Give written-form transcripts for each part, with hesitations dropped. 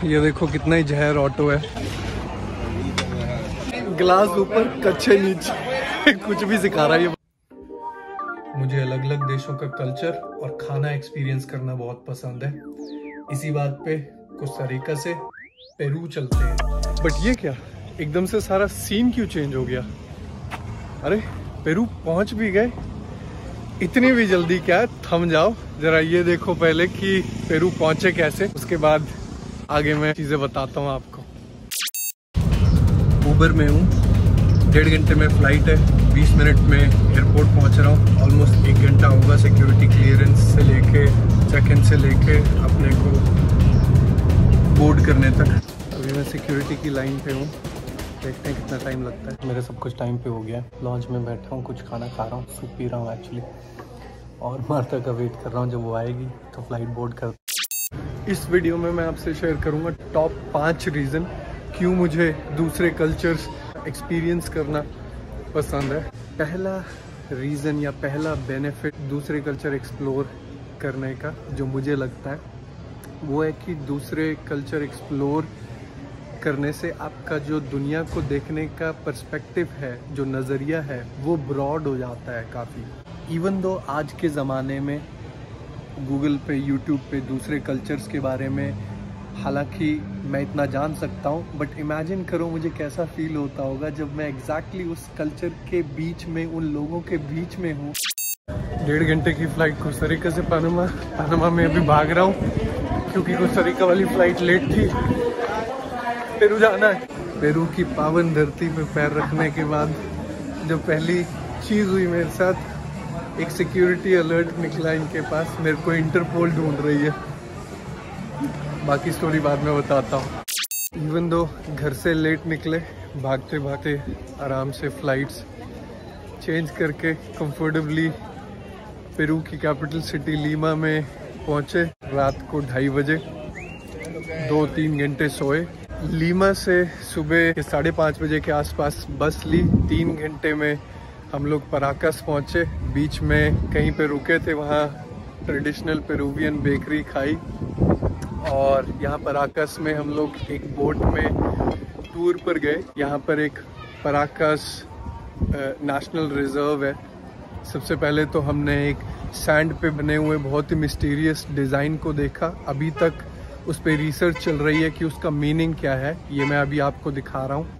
ये देखो कितना ही जहर ऑटो है, ग्लास ऊपर कच्चे नीचे कुछ भी सिखा रहा है ये। मुझे अलग अलग देशों का कल्चर और खाना एक्सपीरियंस करना बहुत पसंद है। इसी बात पे कोस्टा रिका से पेरू चलते हैं। बट ये क्या, एकदम से सारा सीन क्यों चेंज हो गया? अरे पेरू पहुंच भी गए, इतनी भी जल्दी क्या है? थम जाओ जरा, ये देखो पहले कि पेरू पहुंचे कैसे, उसके बाद आगे मैं चीजें बताता हूँ आपको। उबर में हूँ, 1.5 घंटे में फ्लाइट है, 20 मिनट में एयरपोर्ट पहुंच रहा हूँ। ऑलमोस्ट 1 घंटा होगा सिक्योरिटी क्लियरेंस से लेके, चेक इन से लेके अपने को बोर्ड करने तक। अभी मैं सिक्योरिटी की लाइन पे हूँ, देखते हैं कितना टाइम लगता है। मेरा सब कुछ टाइम पे हो गया है। लॉन्च में बैठा हूँ, कुछ खाना खा रहा हूँ, सूप पी रहा हूँ एक्चुअली, और मार्था का वेट कर रहा हूँ, जब वो आएगी तो फ्लाइट बोर्ड कर। इस वीडियो में मैं आपसे शेयर करूँगा टॉप 5 रीज़न क्यों मुझे दूसरे कल्चर्स एक्सपीरियंस करना पसंद है। पहला रीज़न या पहला बेनिफिट दूसरे कल्चर एक्सप्लोर करने का जो मुझे लगता है वो है कि दूसरे कल्चर एक्सप्लोर करने से आपका जो दुनिया को देखने का पर्सपेक्टिव है, जो नज़रिया है, वो ब्रॉड हो जाता है काफ़ी। इवन दो आज के ज़माने में गूगल पे, यूट्यूब पे दूसरे कल्चर्स के बारे में हालांकि मैं इतना जान सकता हूँ, बट इमेजिन करो मुझे कैसा फील होता होगा जब मैं एग्जैक्टली उस कल्चर के बीच में, उन लोगों के बीच में हूँ। 1.5 घंटे की फ़्लाइट कोस्टा रिका से पनामा में अभी भाग रहा हूँ क्योंकि कोस्टा रिका वाली फ़्लाइट लेट थी। पेरू जाना है। पेरू की पावन धरती पे पैर रखने के बाद जो पहली चीज़ हुई मेरे साथ, एक सिक्योरिटी अलर्ट निकला इनके पास, मेरे को इंटरपोल ढूंढ रही है। बाकी स्टोरी बाद में बताता हूँ। इवन दो घर से लेट निकले, भागते भागते आराम से फ्लाइट्स चेंज करके कंफर्टेबली पेरू की कैपिटल सिटी लीमा में पहुँचे। रात को 2:30 बजे 2-3 घंटे सोए। लीमा से सुबह 5:30 बजे के आसपास बस ली। 3 घंटे में हम लोग पराकस पहुँचे। बीच में कहीं पे रुके थे, वहाँ ट्रेडिशनल पेरूवियन बेकरी खाई, और यहाँ पराकस में हम लोग एक बोट में टूर पर गए। यहाँ पर एक पराकस नेशनल रिजर्व है। सबसे पहले तो हमने एक सैंड पे बने हुए बहुत ही मिस्टीरियस डिज़ाइन को देखा। अभी तक उस पर रिसर्च चल रही है कि उसका मीनिंग क्या है, ये मैं अभी आपको दिखा रहा हूँ।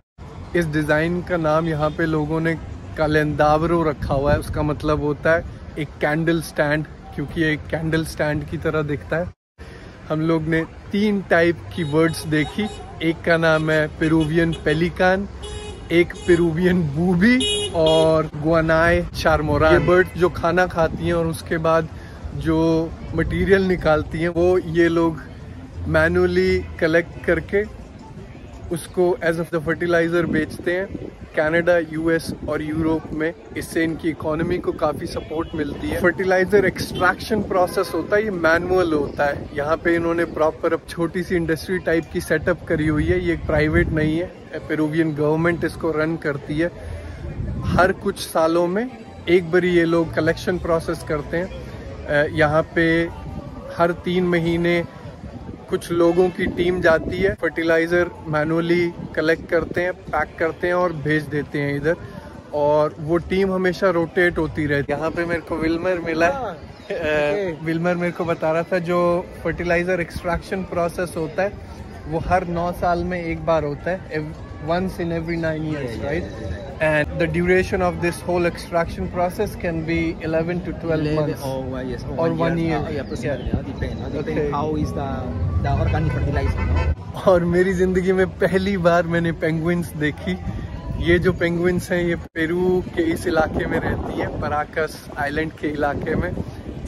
इस डिज़ाइन का नाम यहाँ पे लोगों ने कैलेंडावरो रखा हुआ है। उसका मतलब होता है एक कैंडल स्टैंड, क्योंकि ये एक कैंडल स्टैंड की तरह दिखता है। हम लोग ने 3 टाइप की बर्ड्स देखी। एक का नाम है पेरूवियन पेलिकान, एक पेरूवियन बूबी और गुआनाई चारमोरान। ये बर्ड जो खाना खाती हैं और उसके बाद जो मटेरियल निकालती हैं वो ये लोग मैनुअली कलेक्ट करके उसको एज ऑफ द फर्टिलाइज़र बेचते हैं कनाडा, यूएस और यूरोप में। इससे इनकी इकोनॉमी को काफ़ी सपोर्ट मिलती है। फर्टिलाइज़र एक्सट्रैक्शन प्रोसेस होता है, ये मैनुअल होता है। यहाँ पे इन्होंने प्रॉपर अब छोटी सी इंडस्ट्री टाइप की सेटअप करी हुई है। ये एक प्राइवेट नहीं है, पेरूवियन गवर्नमेंट इसको रन करती है। हर कुछ सालों में एक बारी ये लोग कलेक्शन प्रोसेस करते हैं। यहाँ पे हर 3 महीने कुछ लोगों की टीम जाती है, फर्टिलाइज़र मैनुअली कलेक्ट करते हैं, पैक करते हैं और भेज देते हैं इधर, और वो टीम हमेशा रोटेट होती रहती है। यहाँ पे मेरे को विल्मर मिला। विल्मर मेरे को बता रहा था जो फर्टिलाइज़र एक्सट्रैक्शन प्रोसेस होता है वो हर 9 साल में एक बार होता है, once in every 9 years, right? And the duration of this whole extraction process can be 11 to 12 months or 1 year. Depends how is the organic fertilizer. और मेरी जिंदगी में पहली बार मैंने पेंगुइन्स देखी। ये जो पेंगुइन्स हैं ये पेरू के इस इलाके में रहती हैं, पराकस आइलैंड के इलाके में।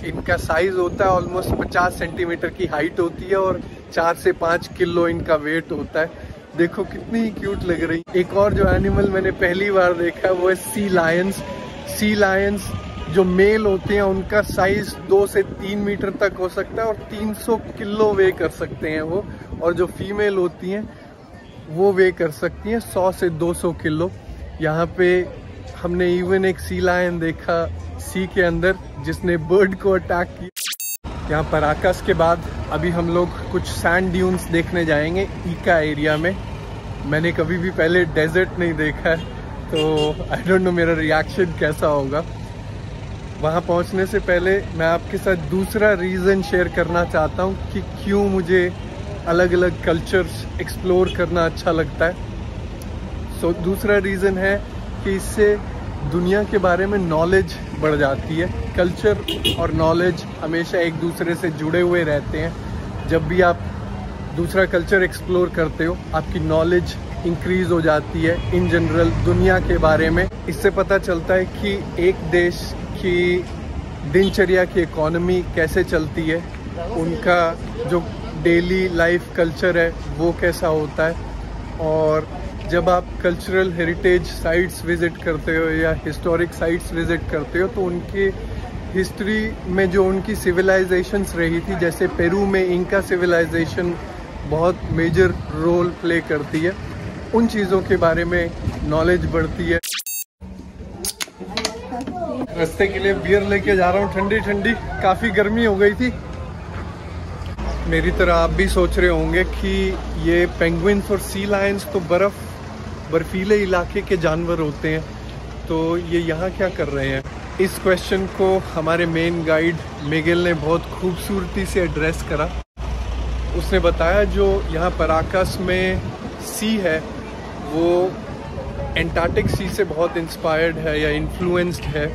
इनका साइज होता है ऑलमोस्ट 50 सेंटीमीटर की हाइट होती है और 4 से 5 किलो इनका वेट होता है। देखो कितनी क्यूट लग रही। एक और जो एनिमल मैंने पहली बार देखा वो है सी लायंस। सी लायंस जो मेल होते हैं उनका साइज 2 से 3 मीटर तक हो सकता है और 300 किलो वे कर सकते हैं वो, और जो फीमेल होती हैं वो वे कर सकती हैं 100 से 200 किलो। यहाँ पे हमने इवन एक सी लायन देखा सी के अंदर जिसने बर्ड को अटैक किया। यहाँ पराकस के बाद अभी हम लोग कुछ सैंड ड्यून्स देखने जाएंगे ईका एरिया में। मैंने कभी भी पहले डेजर्ट नहीं देखा है, तो आई डोंट नो मेरा रिएक्शन कैसा होगा। वहाँ पहुँचने से पहले मैं आपके साथ दूसरा रीज़न शेयर करना चाहता हूँ कि क्यों मुझे अलग अलग कल्चर्स एक्सप्लोर करना अच्छा लगता है। दूसरा रीज़न है कि इससे दुनिया के बारे में नॉलेज बढ़ जाती है। कल्चर और नॉलेज हमेशा एक दूसरे से जुड़े हुए रहते हैं। जब भी आप दूसरा कल्चर एक्सप्लोर करते हो, आपकी नॉलेज इंक्रीज हो जाती है इन जनरल दुनिया के बारे में। इससे पता चलता है कि एक देश की दिनचर्या की इकोनॉमी कैसे चलती है, उनका जो डेली लाइफ कल्चर है वो कैसा होता है। और जब आप कल्चरल हेरिटेज साइट्स विज़िट करते हो या हिस्टोरिक साइट्स विज़िट करते हो, तो उनके हिस्ट्री में जो उनकी सिविलाइजेशंस रही थी, जैसे पेरू में इंका सिविलाइजेशन बहुत मेजर रोल प्ले करती है, उन चीज़ों के बारे में नॉलेज बढ़ती है। रास्ते के लिए बियर लेके जा रहा हूँ, ठंडी ठंडी, काफ़ी गर्मी हो गई थी। मेरी तरह आप भी सोच रहे होंगे कि ये पेंगुइन्स और सी लायंस तो बर्फीले इलाके के जानवर होते हैं, तो ये यहाँ क्या कर रहे हैं। इस क्वेश्चन को हमारे मेन गाइड मिगेल ने बहुत खूबसूरती से एड्रेस करा। उसने बताया जो यहाँ पराकस में सी है वो एंटार्क्टिक सी से बहुत इंस्पायर्ड है या इन्फ्लुएंस्ड है।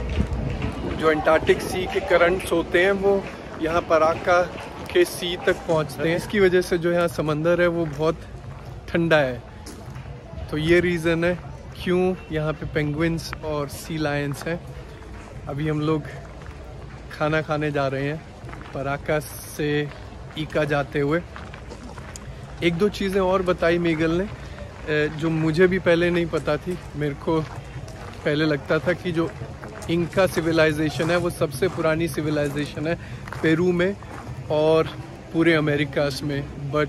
जो एंटार्क्टिक सी के करंट्स होते हैं वो यहाँ पराका के सी तक पहुँचते हैं। इसकी वजह से जो यहाँ समंदर है वो बहुत ठंडा है। तो ये रीज़न है क्यों यहाँ पे पेंगुइन्स और सी लायंस हैं। अभी हम लोग खाना खाने जा रहे हैं पराकस से ईका जाते हुए। एक दो चीज़ें और बताई मिगेल ने जो मुझे भी पहले नहीं पता थी। मेरे को पहले लगता था कि जो इंका सिविलाइजेशन है वो सबसे पुरानी सिविलाइजेशन है पेरू में और पूरे अमेरिकास में, बट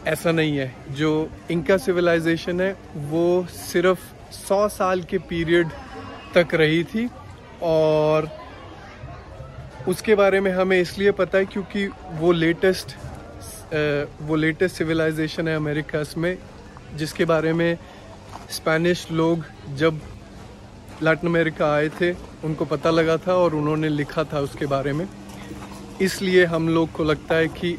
ऐसा नहीं है। जो इंका सिविलाइजेशन है वो सिर्फ 100 साल के पीरियड तक रही थी, और उसके बारे में हमें इसलिए पता है क्योंकि वो लेटेस्ट सिविलाइजेशन है अमेरिकास में, जिसके बारे में स्पेनिश लोग जब लैटिन अमेरिका आए थे उनको पता लगा था और उन्होंने लिखा था उसके बारे में। इसलिए हम लोग को लगता है कि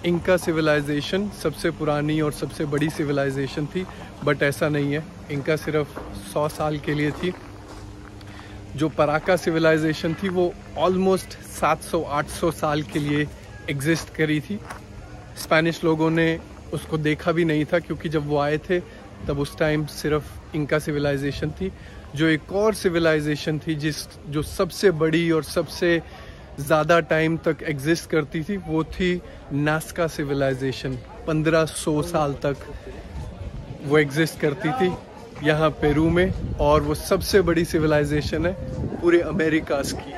इंका सिविलाइजेशन सबसे पुरानी और सबसे बड़ी सिविलाइजेशन थी, बट ऐसा नहीं है। इंका सिर्फ 100 साल के लिए थी। जो पराका सिविलाइजेशन थी वो ऑलमोस्ट 700-800 साल के लिए एग्जिस्ट करी थी। स्पेनिश लोगों ने उसको देखा भी नहीं था क्योंकि जब वो आए थे तब उस टाइम सिर्फ इंका सिविलाइजेशन थी। जो एक और सिविलाइजेशन थी जो सबसे बड़ी और सबसे ज़्यादा टाइम तक एग्जिस्ट करती थी वो थी नास्का सिविलाइजेशन। 1500 साल तक वो एग्जिस्ट करती थी यहाँ पेरू में, और वो सबसे बड़ी सिविलाइजेशन है पूरे अमेरिकास की।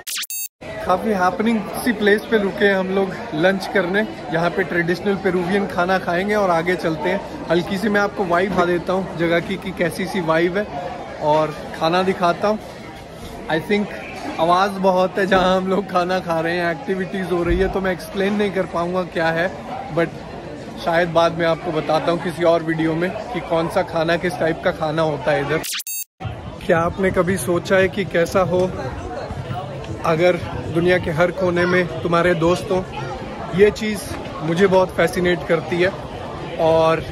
काफ़ी हैपनिंग सी प्लेस पे रुके हैं हम लोग लंच करने। यहाँ पे ट्रेडिशनल पेरूवियन खाना खाएंगे और आगे चलते हैं। हल्की सी मैं आपको वाइब दिखा देता हूँ जगह की कैसी सी वाइब है, और खाना दिखाता हूँ। आई थिंक आवाज़ बहुत है जहाँ हम लोग खाना खा रहे हैं, एक्टिविटीज़ हो रही है, तो मैं एक्सप्लेन नहीं कर पाऊँगा क्या है, बट शायद बाद में आपको बताता हूँ किसी और वीडियो में कि कौन सा खाना किस टाइप का खाना होता है इधर। क्या आपने कभी सोचा है कि कैसा हो अगर दुनिया के हर कोने में तुम्हारे दोस्त हो? ये चीज़ मुझे बहुत फैसिनेट करती है, और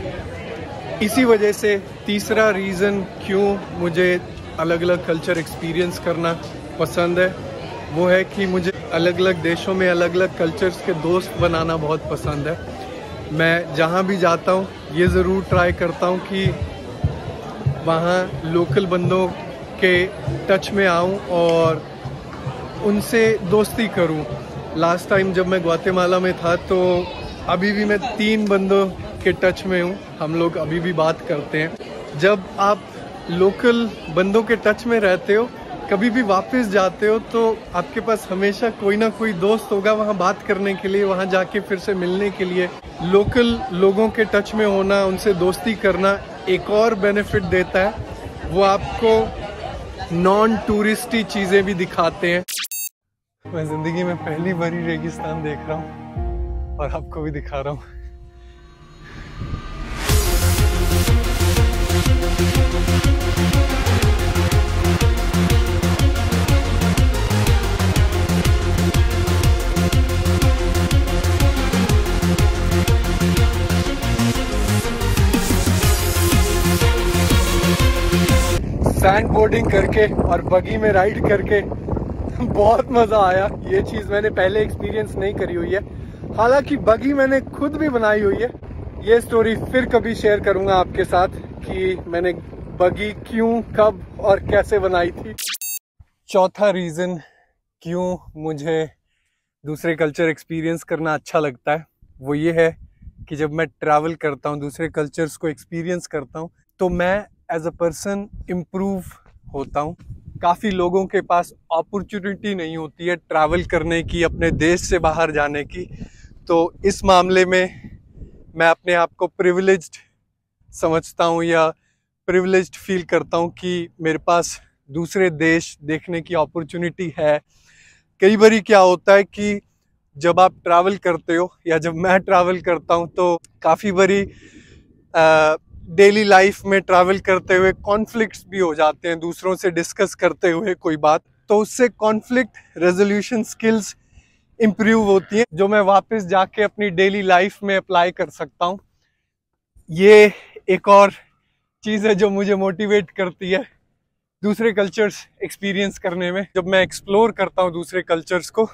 इसी वजह से तीसरा रीज़न क्यों मुझे अलग अलग कल्चर एक्सपीरियंस करना पसंद है वो है कि मुझे अलग अलग देशों में अलग अलग कल्चर्स के दोस्त बनाना बहुत पसंद है। मैं जहाँ भी जाता हूँ ये ज़रूर ट्राई करता हूँ कि वहाँ लोकल बंदों के टच में आऊँ और उनसे दोस्ती करूँ। लास्ट टाइम जब मैं ग्वाटेमाला में था तो अभी भी मैं 3 बंदों के टच में हूँ, हम लोग अभी भी बात करते हैं। जब आप लोकल बंदों के टच में रहते हो, कभी भी वापस जाते हो, तो आपके पास हमेशा कोई ना कोई दोस्त होगा वहाँ बात करने के लिए, वहाँ जाके फिर से मिलने के लिए। लोकल लोगों के टच में होना, उनसे दोस्ती करना एक और बेनिफिट देता है, वो आपको नॉन टूरिस्टी चीज़ें भी दिखाते हैं। मैं ज़िंदगी में पहली बार रेगिस्तान देख रहा हूँ। और आपको भी दिखा रहा हूँ। सैंड बोर्डिंग करके और बगी में राइड करके बहुत मजा आया। ये चीज मैंने पहले एक्सपीरियंस नहीं करी हुई है, हालांकि बगी मैंने खुद भी बनाई हुई है। ये स्टोरी फिर कभी शेयर करूंगा आपके साथ कि मैंने बगी क्यों, कब और कैसे बनाई थी। चौथा रीजन क्यों मुझे दूसरे कल्चर एक्सपीरियंस करना अच्छा लगता है वो ये है कि जब मैं ट्रैवल करता हूँ, दूसरे कल्चर्स को एक्सपीरियंस करता हूँ, तो मैं एज अ पर्सन इम्प्रूव होता हूँ। काफ़ी लोगों के पास अपॉर्चुनिटी नहीं होती है ट्रैवल करने की, अपने देश से बाहर जाने की। तो इस मामले में मैं अपने आप को प्रिविलेज्ड समझता हूँ या प्रिविलेज्ड फील करता हूँ कि मेरे पास दूसरे देश देखने की अपॉर्चुनिटी है। कई बारी क्या होता है कि जब आप ट्रैवल करते हो या जब मैं ट्रैवल करता हूँ तो काफ़ी बारी डेली लाइफ में ट्रैवल करते हुए कॉन्फ्लिक्ट्स भी हो जाते हैं दूसरों से डिस्कस करते हुए कोई बात, तो उससे कॉन्फ्लिक्ट रेजोल्यूशन स्किल्स इम्प्रूव होती हैं जो मैं वापस जाके अपनी डेली लाइफ में अप्लाई कर सकता हूँ। ये एक और चीज़ है जो मुझे मोटिवेट करती है दूसरे कल्चर्स एक्सपीरियंस करने में। जब मैं एक्सप्लोर करता हूँ दूसरे कल्चर्स को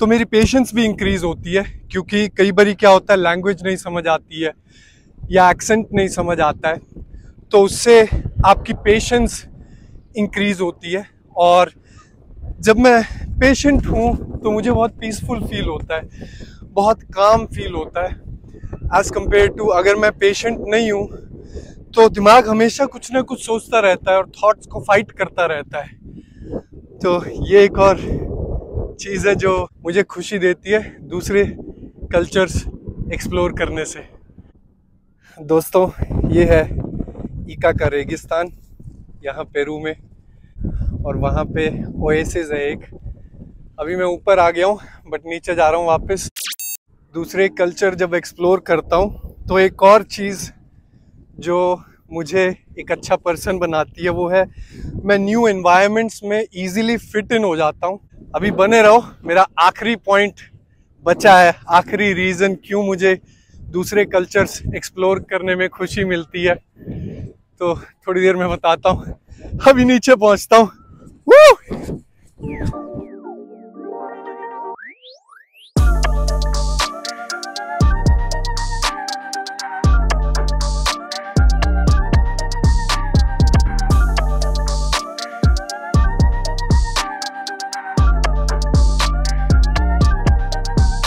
तो मेरी पेशेंस भी इंक्रीज होती है, क्योंकि कई बारी क्या होता है लैंग्वेज नहीं समझ आती है या एक्सेंट नहीं समझ आता है, तो उससे आपकी पेशेंस इंक्रीज होती है। और जब मैं पेशेंट हूँ तो मुझे बहुत पीसफुल फील होता है, बहुत काम फील होता है एज़ कम्पेयर टू अगर मैं पेशेंट नहीं हूँ तो दिमाग हमेशा कुछ ना कुछ सोचता रहता है और थॉट्स को फाइट करता रहता है। तो ये एक और चीज़ है जो मुझे खुशी देती है दूसरे कल्चर्स एक्सप्लोर करने से। दोस्तों, ये है इका का रेगिस्तान यहाँ पेरू में, और वहाँ पे ओएसिस है एक। अभी मैं ऊपर आ गया हूँ बट नीचे जा रहा हूँ वापस। दूसरे कल्चर जब एक्सप्लोर करता हूँ तो एक और चीज़ जो मुझे एक अच्छा पर्सन बनाती है वो है मैं न्यू एनवायरनमेंट्स में इजीली फिट इन हो जाता हूँ। अभी बने रहो, मेरा आखिरी पॉइंट बचा है, आखिरी रीज़न क्यों मुझे दूसरे कल्चर्स एक्सप्लोर करने में खुशी मिलती है, तो थोड़ी देर में बताता हूँ। अभी नीचे पहुँचता हूँ।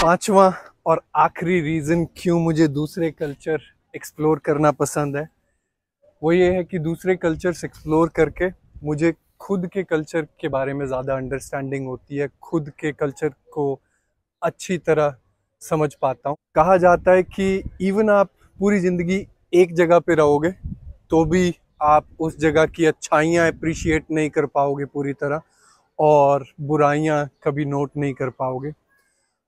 5वां और आखिरी रीज़न क्यों मुझे दूसरे कल्चर एक्सप्लोर करना पसंद है वो ये है कि दूसरे कल्चर्स एक्सप्लोर करके मुझे खुद के कल्चर के बारे में ज़्यादा अंडरस्टैंडिंग होती है, खुद के कल्चर को अच्छी तरह समझ पाता हूँ। कहा जाता है कि इवन आप पूरी ज़िंदगी एक जगह पे रहोगे तो भी आप उस जगह की अच्छाइयाँ अप्रिशिएट नहीं कर पाओगे पूरी तरह, और बुराइयाँ कभी नोट नहीं कर पाओगे।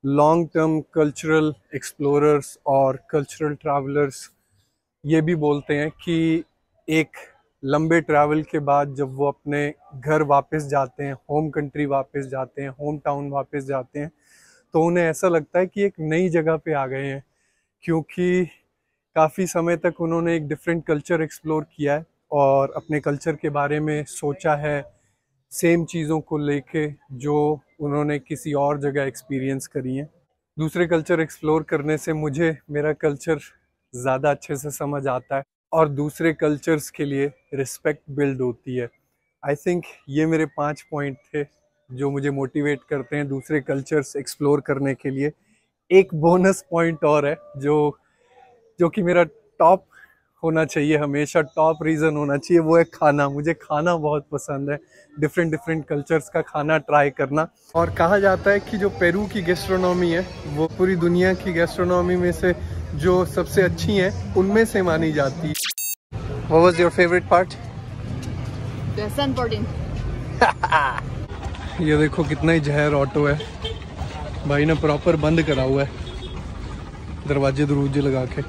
लॉन्ग टर्म कल्चरल एक्सप्लोरर्स और कल्चरल ट्रैवलर्स ये भी बोलते हैं कि एक लंबे ट्रैवल के बाद जब वो अपने घर वापस जाते हैं, होम कंट्री वापस जाते हैं, होम टाउन वापस जाते हैं, तो उन्हें ऐसा लगता है कि एक नई जगह पे आ गए हैं, क्योंकि काफ़ी समय तक उन्होंने एक डिफरेंट कल्चर एक्सप्लोर किया है और अपने कल्चर के बारे में सोचा है सेम चीज़ों को लेके जो उन्होंने किसी और जगह एक्सपीरियंस करी हैं। दूसरे कल्चर एक्सप्लोर करने से मुझे मेरा कल्चर ज़्यादा अच्छे से समझ आता है और दूसरे कल्चर्स के लिए रिस्पेक्ट बिल्ड होती है। आई थिंक ये मेरे 5 पॉइंट थे जो मुझे मोटिवेट करते हैं दूसरे कल्चर्स एक्सप्लोर करने के लिए। एक बोनस पॉइंट और है जो कि मेरा टॉप होना चाहिए, हमेशा टॉप रीज़न होना चाहिए, वो है खाना। मुझे खाना बहुत पसंद है, डिफरेंट कल्चर्स का खाना ट्राई करना। और कहा जाता है कि जो पेरू की गैस्ट्रोनॉमी है वो पूरी दुनिया की गैस्ट्रोनॉमी में से जो सबसे अच्छी है उनमें से मानी जाती है। What was your favorite part? The sunboarding. ये देखो कितना ही जहर ऑटो है, भाई ने प्रॉपर बंद करा हुआ है। दरवाजे दरूजे लगा के।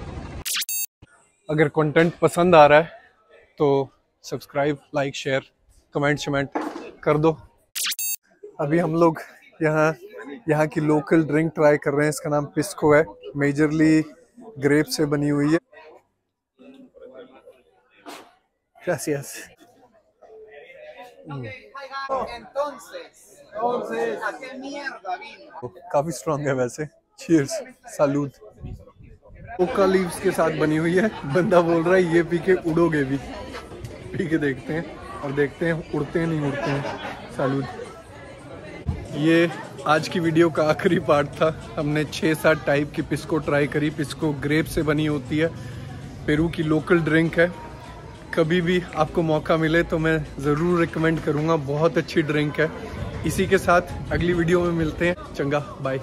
अगर कंटेंट पसंद आ रहा है तो सब्सक्राइब, लाइक, शेयर, कमेंट शमेंट कर दो। अभी हम लोग यहाँ की लोकल ड्रिंक ट्राई कर रहे हैं। इसका नाम पिस्को है, मेजरली ग्रेप से बनी हुई है। Gracias. काफी स्ट्रॉन्ग है वैसे। चीयर्स, सालूद। कोका लीव्स के साथ बनी हुई है। बंदा बोल रहा है ये पी के उड़ोगे भी। पी के देखते हैं और देखते हैं उड़ते हैं नहीं उड़ते हैं। सालूद। ये आज की वीडियो का आखिरी पार्ट था। हमने 6-7 टाइप की पिस्को ट्राई करी। पिस्को ग्रेप से बनी होती है, पेरू की लोकल ड्रिंक है। कभी भी आपको मौका मिले तो मैं ज़रूर रिकमेंड करूँगा, बहुत अच्छी ड्रिंक है। इसी के साथ अगली वीडियो में मिलते हैं। चंगा, बाय।